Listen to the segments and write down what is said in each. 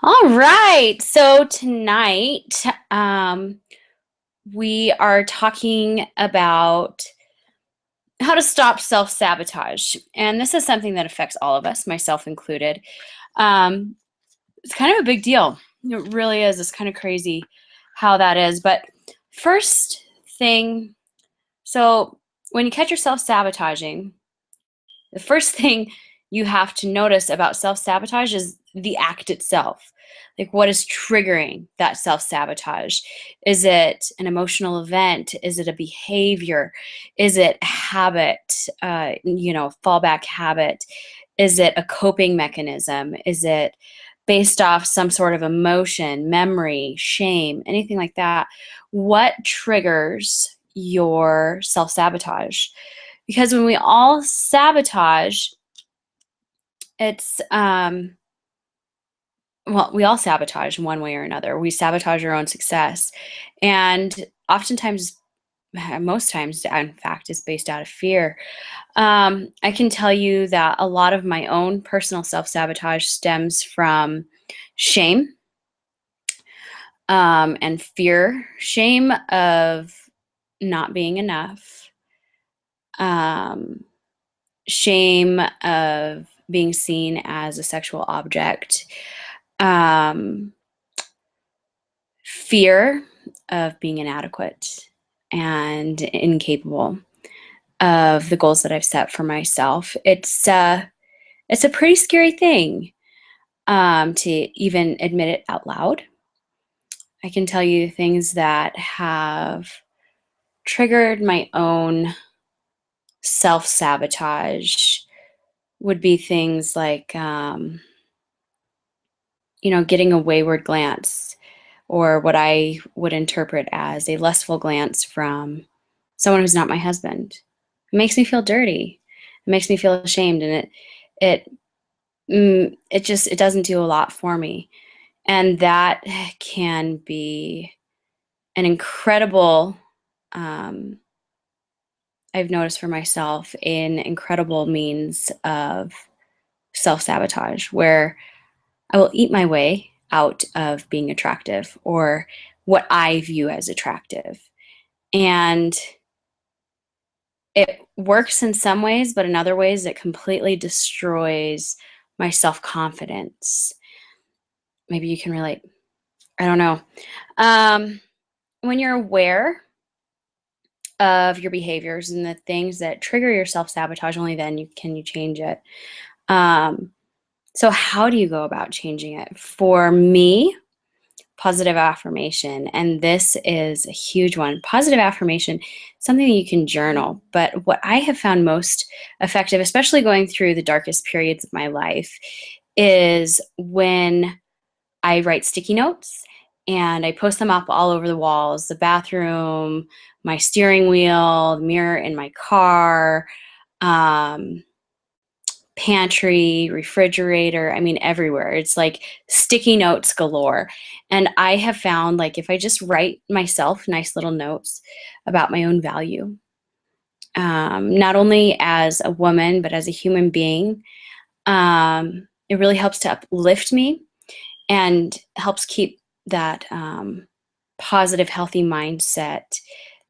All right. So tonight, we are talking about how to stop self sabotage. And this is something that affects all of us, myself included. Um, it's kind of a big deal. It really is. It's kind of crazy how that is. But first thing, so when you catch yourself sabotaging, the first thing you have to notice about self sabotage is the act itself. Like, what is triggering that self sabotage? Is it an emotional event? Is it a behavior? Is it a habit, fallback habit? Is it a coping mechanism? Is it based off some sort of emotion, memory, shame, anything like that? What triggers your self sabotage? Because when we all sabotage, it's we all sabotage in one way or another. We sabotage our own success, and oftentimes, most times, in fact, is based out of fear. I can tell you that a lot of my own personal self sabotage stems from shame, and fear. Shame of not being enough. Um, Shame of being seen as a sexual object, um, fear of being inadequate and incapable of the goals that I've set for myself. It's a pretty scary thing, to even admit it out loud. I can tell you things that have triggered my own self sabotage would be things like, getting a wayward glance, or what I would interpret as a lustful glance from someone who's not my husband. It makes me feel dirty. It makes me feel ashamed, and it it doesn't do a lot for me. And that can be an incredible, um, I've noticed for myself, an incredible means of self sabotage, where I will eat my way out of being attractive, or what I view as attractive. And it works in some ways, but in other ways, it completely destroys my self confidence. Maybe you can relate. I don't know. Um, when you're aware of your behaviors and the things that trigger your self sabotage, only then can you change it. Um, so, how do you go about changing it? For me, positive affirmation, and this is a huge one. Positive affirmation, something that you can journal, but what I have found most effective, especially going through the darkest periods of my life, is when I write sticky notes and I post them up all over the walls, the bathroom, my steering wheel, the mirror in my car, um, pantry, refrigerator, I mean, everywhere. It's like sticky notes galore. And I have found, like, if I just write myself nice little notes about my own value, not only as a woman, but as a human being, it really helps to uplift me and helps keep that, positive, healthy mindset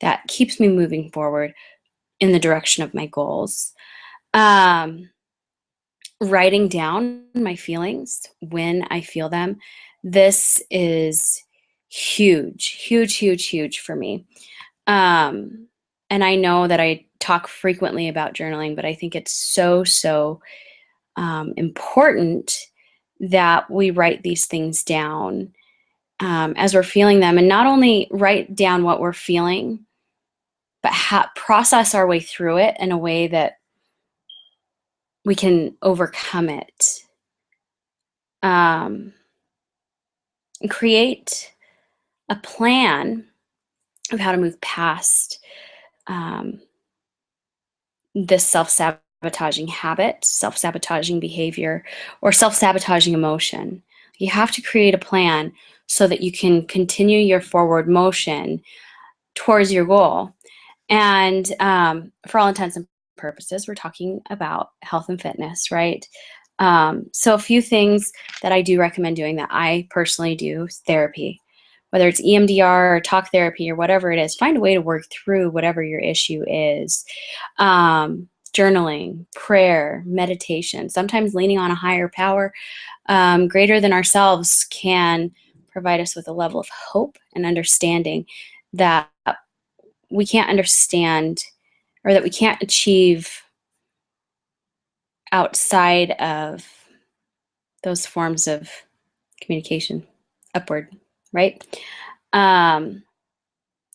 that keeps me moving forward in the direction of my goals. Um, Writing down my feelings when I feel them, this is huge, huge, huge, huge for me. Um, and I know that I talk frequently about journaling, but I think it's so, so important that we write these things down, as we're feeling them, and not only write down what we're feeling, but process our way through it in a way that we can overcome it. Um, Create a plan of how to move past, um, this self sabotaging habit, self sabotaging behavior, or self sabotaging emotion. You have to create a plan so that you can continue your forward motion towards your goal. And, for all intents and purposes, we're talking about health and fitness, right? So a few things that I do recommend doing that I personally do: therapy, whether it's EMDR or talk therapy or whatever it is. Find a way to work through whatever your issue is. Journaling, prayer, meditation, sometimes leaning on a higher power greater than ourselves can provide us with a level of hope and understanding that we can't understand, or that we can't achieve outside of those forms of communication upward, right? Um,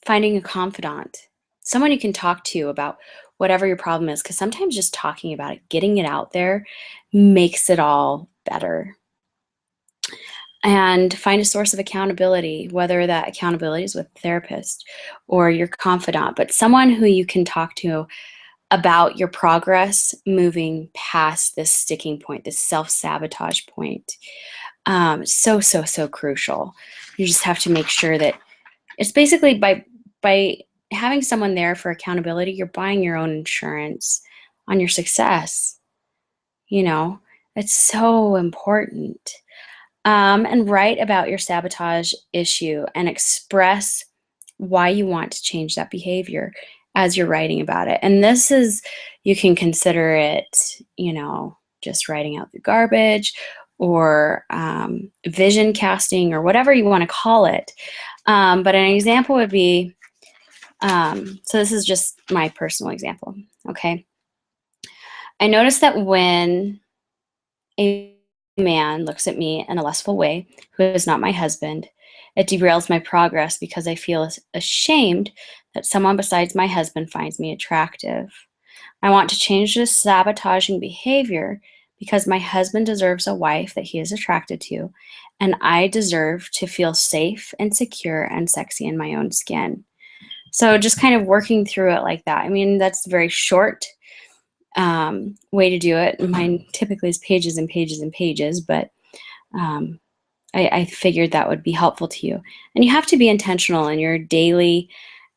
Finding a confidant, someone you can talk to about whatever your problem is, because sometimes just talking about it, getting it out there, makes it all better. And find a source of accountability, whether that accountability is with a therapist or your confidant, but someone who you can talk to about your progress moving past this sticking point, this self-sabotage point. So crucial. You just have to make sure that it's basically by having someone there for accountability, you're buying your own insurance on your success. You know, it's so important. And write about your sabotage issue and express why you want to change that behavior as you're writing about it. And this is, you can consider it, just writing out the garbage, or vision casting, or whatever you want to call it. But an example would be, so this is just my personal example, okay? I noticed that when a man looks at me in a lustful way who is not my husband, it derails my progress because I feel ashamed that someone besides my husband finds me attractive. I want to change this sabotaging behavior because my husband deserves a wife that he is attracted to, and I deserve to feel safe and secure and sexy in my own skin. So just kind of working through it like that. I mean, that's very short way to do it. Mine typically is pages and pages and pages, but I figured that would be helpful to you. And you have to be intentional in your daily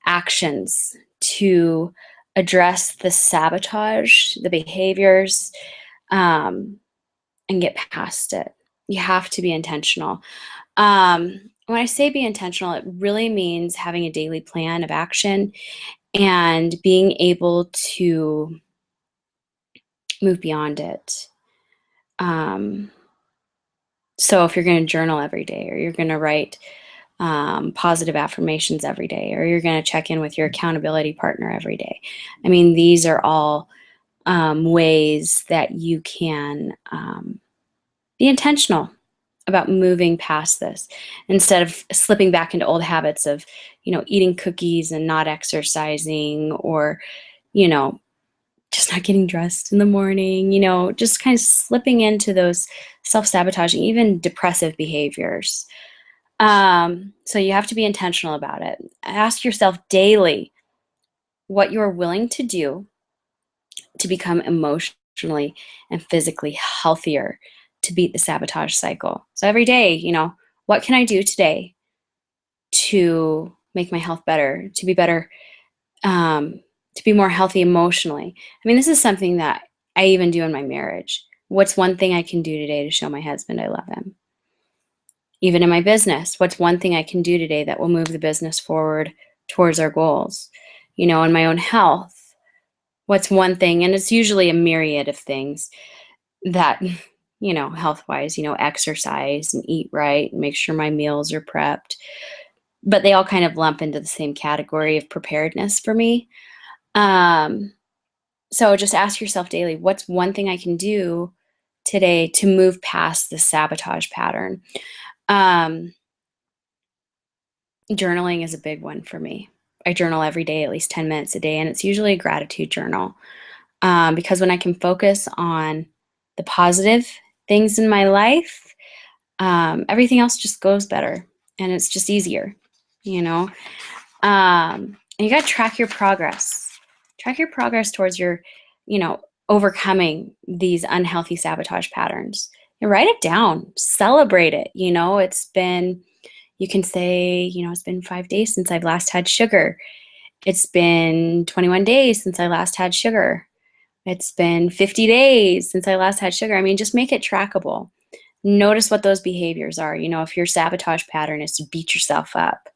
actions to address the sabotage, the behaviors, and get past it. You have to be intentional. When I say be intentional, it really means having a daily plan of action and being able to move beyond it. So if you're going to journal every day, or you're going to write positive affirmations every day, or you're going to check in with your accountability partner every day, I mean, these are all ways that you can be intentional about moving past this, instead of slipping back into old habits of, eating cookies and not exercising, or, just not getting dressed in the morning, just kind of slipping into those self-sabotaging, even depressive behaviors. So you have to be intentional about it. Ask yourself daily what you're willing to do to become emotionally and physically healthier, to beat the sabotage cycle. So every day, what can I do today to make my health better, to be better, to be more healthy emotionally? I mean, this is something that I even do in my marriage. What's one thing I can do today to show my husband I love him? Even in my business, what's one thing I can do today that will move the business forward towards our goals? In my own health, what's one thing? And it's usually a myriad of things that, health-wise, exercise and eat right and make sure my meals are prepped. But they all kind of lump into the same category of preparedness for me. So just ask yourself daily, what's one thing I can do today to move past the sabotage pattern? Journaling is a big one for me. I journal every day, at least 10 minutes a day, and it's usually a gratitude journal. Because when I can focus on the positive things in my life, everything else just goes better, and it's just easier, And you got to track your progress. Track your progress towards your, overcoming these unhealthy sabotage patterns. And write it down. Celebrate it. You can say, it's been 5 days since I've last had sugar. It's been 21 days since I last had sugar. It's been 50 days since I last had sugar. I mean, just make it trackable. Notice what those behaviors are. If your sabotage pattern is to beat yourself up,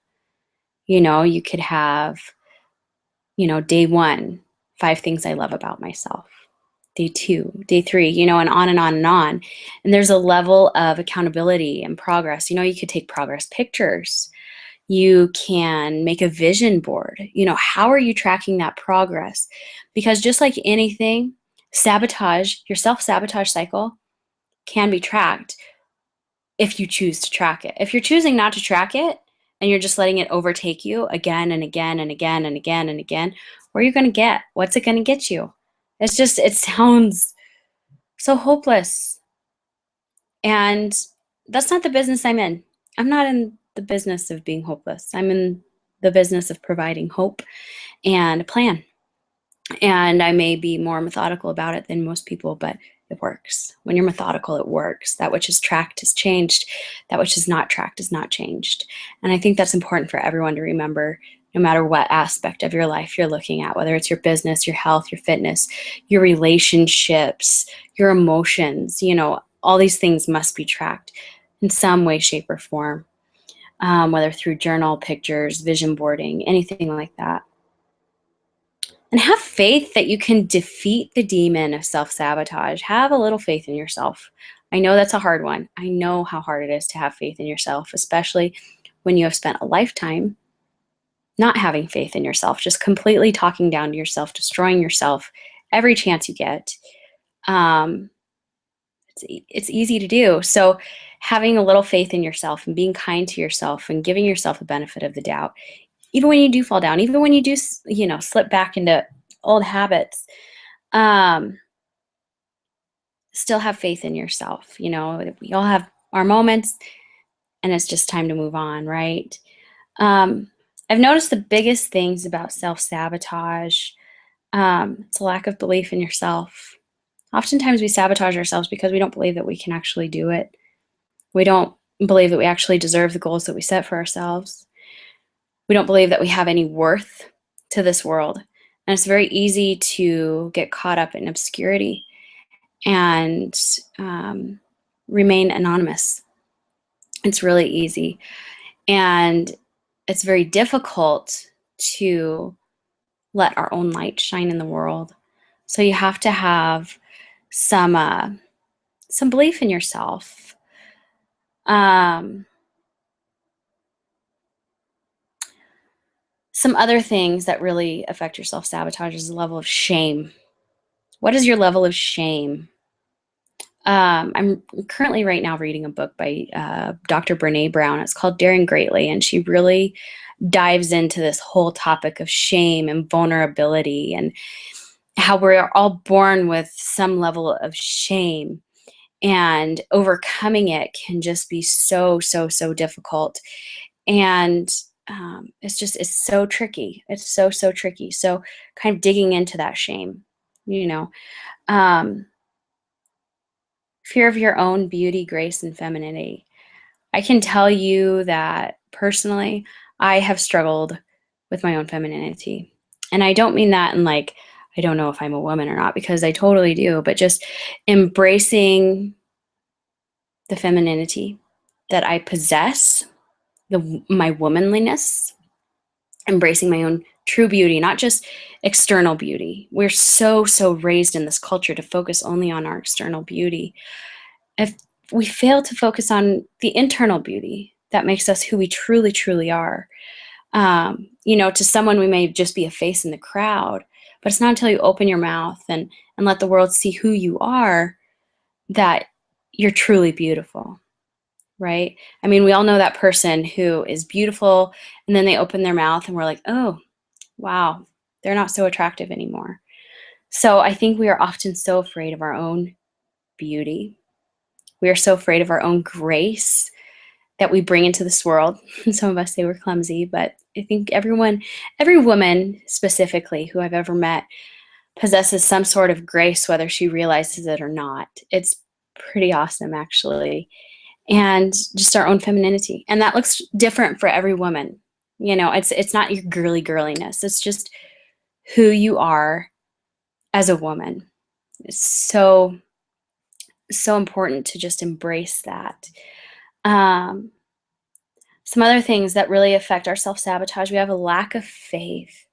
you could have, day one, 5 things I love about myself. Day two, day three, and on and on and on. And there's a level of accountability and progress. You could take progress pictures. You can make a vision board. How are you tracking that progress? Because just like anything, your self-sabotage cycle can be tracked if you choose to track it. If you're choosing not to track it and you're just letting it overtake you again and again and again and again and again, where are you going to get? What's it going to get you? It sounds so hopeless. And that's not the business I'm in. I'm not in the business of being hopeless. I'm in the business of providing hope and a plan. And I may be more methodical about it than most people, but it works. When you're methodical, it works. That which is tracked is changed. That which is not tracked is not changed. And I think that's important for everyone to remember, no matter what aspect of your life you're looking at, whether it's your business, your health, your fitness, your relationships, your emotions, all these things must be tracked in some way, shape, or form, whether through journal, pictures, vision boarding, anything like that. And have faith that you can defeat the demon of self-sabotage. Have a little faith in yourself. I know that's a hard one. I know how hard it is to have faith in yourself, especially when you have spent a lifetime not having faith in yourself, just completely talking down to yourself, destroying yourself every chance you get. It's easy to do. So having a little faith in yourself and being kind to yourself and giving yourself the benefit of the doubt, even when you do fall down, even when you do, slip back into old habits, still have faith in yourself. We all have our moments and it's just time to move on, right? I've noticed the biggest things about self-sabotage, it's a lack of belief in yourself. Oftentimes we sabotage ourselves because we don't believe that we can actually do it. We don't believe that we actually deserve the goals that we set for ourselves. We don't believe that we have any worth to this world. And it's very easy to get caught up in obscurity and remain anonymous. It's really easy. And it's very difficult to let our own light shine in the world. So you have to have some belief in yourself. Some other things that really affect your self-sabotage is the level of shame. What is your level of shame? I'm currently right now reading a book by Dr. Brene Brown. It's called Daring Greatly, and she really dives into this whole topic of shame and vulnerability and how we're all born with some level of shame, and overcoming it can just be so, so, so difficult. And it's so tricky. It's so, so tricky. So kind of digging into that shame, fear of your own beauty, grace, and femininity. I can tell you that personally, I have struggled with my own femininity. And I don't mean that in like, I don't know if I'm a woman or not, because I totally do, but just embracing the femininity that I possess, my womanliness, embracing my own true beauty, not just external beauty. We're so, so raised in this culture to focus only on our external beauty. If we fail to focus on the internal beauty that makes us who we truly, truly are, to someone we may just be a face in the crowd, but it's not until you open your mouth and let the world see who you are that you're truly beautiful, right? I mean, we all know that person who is beautiful and then they open their mouth and we're like, oh, wow, they're not so attractive anymore. So I think we are often so afraid of our own beauty. We are so afraid of our own grace that we bring into this world. Some of us say we're clumsy, but I think every woman specifically who I've ever met possesses some sort of grace, whether she realizes it or not. It's pretty awesome, actually. And just our own femininity. And that looks different for every woman. It's not your girly girliness. It's just who you are as a woman. so important to just embrace that. Um, some other things that really affect our self-sabotage, we have a lack of faith,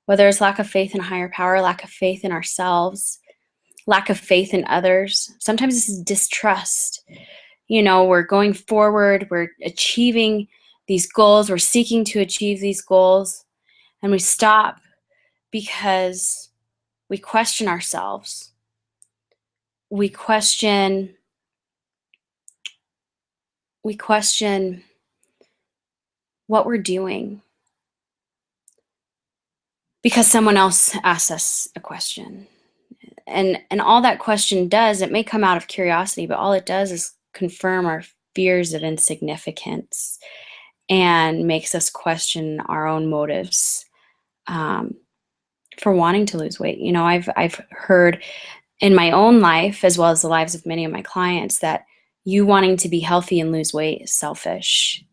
whether it's lack of faith in higher power, lack of faith in ourselves, lack of faith in others. Sometimes this is distrust. We're going forward, we're achieving these goals, we're seeking to achieve these goals, and we stop because we question ourselves. We question what we're doing because someone else asked us a question. And all that question does, it may come out of curiosity, but all it does is confirm our fears of insignificance and makes us question our own motives for wanting to lose weight. I've heard in my own life, as well as the lives of many of my clients, that you wanting to be healthy and lose weight is selfish,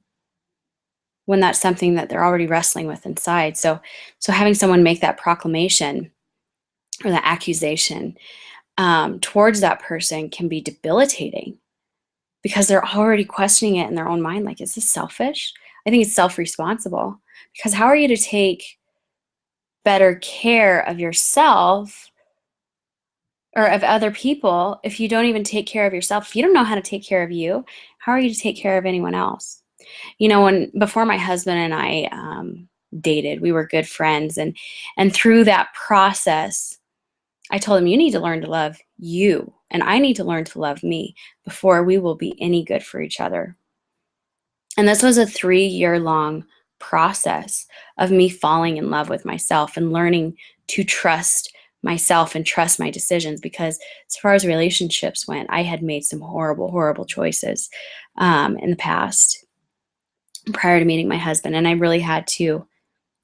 when that's something that they're already wrestling with inside. So having someone make that proclamation or that accusation towards that person can be debilitating, because they're already questioning it in their own mind. Like, is this selfish? I think it's self-responsible, because how are you to take better care of yourself or of other people if you don't even take care of yourself? If you don't know how to take care of you, how are you to take care of anyone else? Before my husband and I dated, we were good friends, and through that process, I told him, you need to learn to love you, and I need to learn to love me before we will be any good for each other. And this was a 3-year-long process of me falling in love with myself and learning to trust myself and trust my decisions, because as far as relationships went, I had made some horrible, horrible choices in the past prior to meeting my husband. And I really had to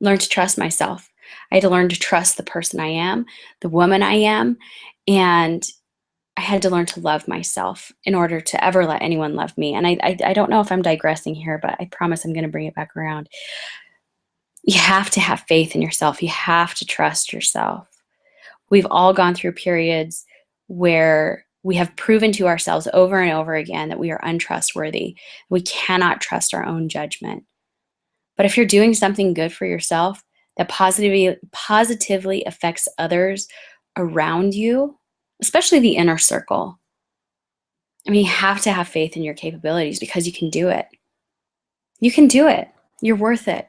learn to trust myself. I had to learn to trust the person I am, the woman I am, and I had to learn to love myself in order to ever let anyone love me. And I don't know if I'm digressing here, but I promise I'm going to bring it back around. You have to have faith in yourself. You have to trust yourself. We've all gone through periods where we have proven to ourselves over and over again that we are untrustworthy. We cannot trust our own judgment. But if you're doing something good for yourself that positively affects others around you, especially the inner circle, you have to have faith in your capabilities, because you can do it. You can do it. You're worth it.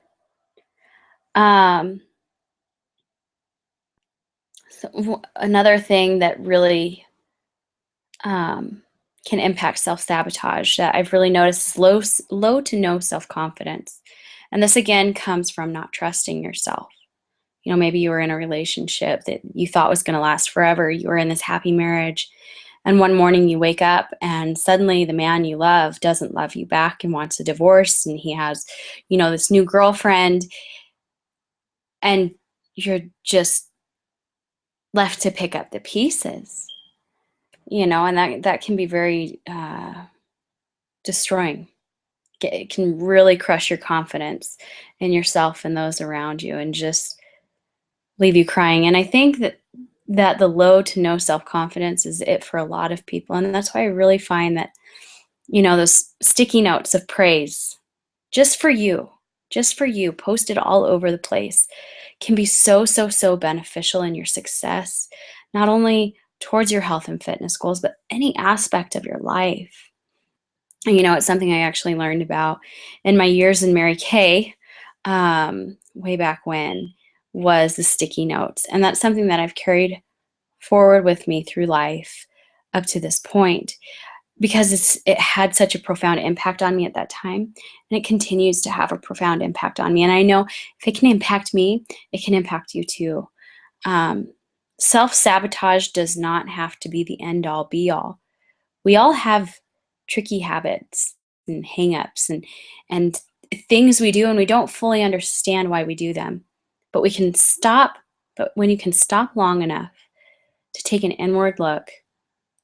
Another thing that really can impact self-sabotage that I've really noticed is low to no self-confidence. And this again comes from not trusting yourself. Maybe you were in a relationship that you thought was going to last forever. You were in this happy marriage, and one morning you wake up and suddenly the man you love doesn't love you back and wants a divorce, and he has, this new girlfriend, and you're just left to pick up the pieces, and that can be very destroying. It can really crush your confidence in yourself and those around you, and just leave you crying. And I think that the low to no self-confidence is it for a lot of people. And that's why I really find that, those sticky notes of praise just for you, posted all over the place, can be so, so, so beneficial in your success, not only towards your health and fitness goals, but any aspect of your life. And, it's something I actually learned about in my years in Mary Kay, way back when, was the sticky notes. And that's something that I've carried forward with me through life up to this point, because it had such a profound impact on me at that time, and it continues to have a profound impact on me. And I know if it can impact me, it can impact you too. Self-sabotage does not have to be the end-all be-all. We all have tricky habits and hang-ups and things we do, and we don't fully understand why we do them. But when you can stop long enough to take an inward look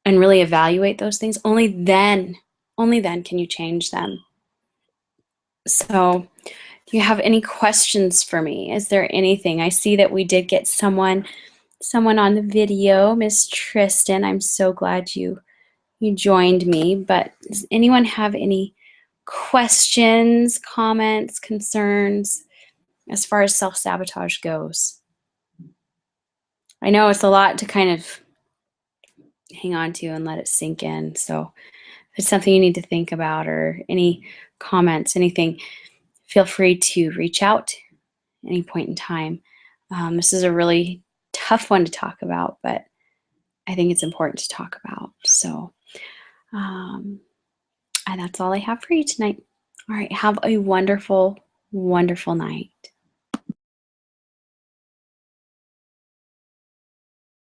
and really evaluate those things, only then can you change them. So, do you have any questions for me? Is there anything? I see that we did get someone someone on the video, Miss Tristan. I'm so glad you joined me. But does anyone have any questions, comments, concerns as far as self-sabotage goes? I know it's a lot to kind of hang on to and let it sink in. So if it's something you need to think about or any comments, anything, feel free to reach out at any point in time. This is a really tough one to talk about, but I think it's important to talk about. So, and that's all I have for you tonight. All right, have a wonderful, wonderful night.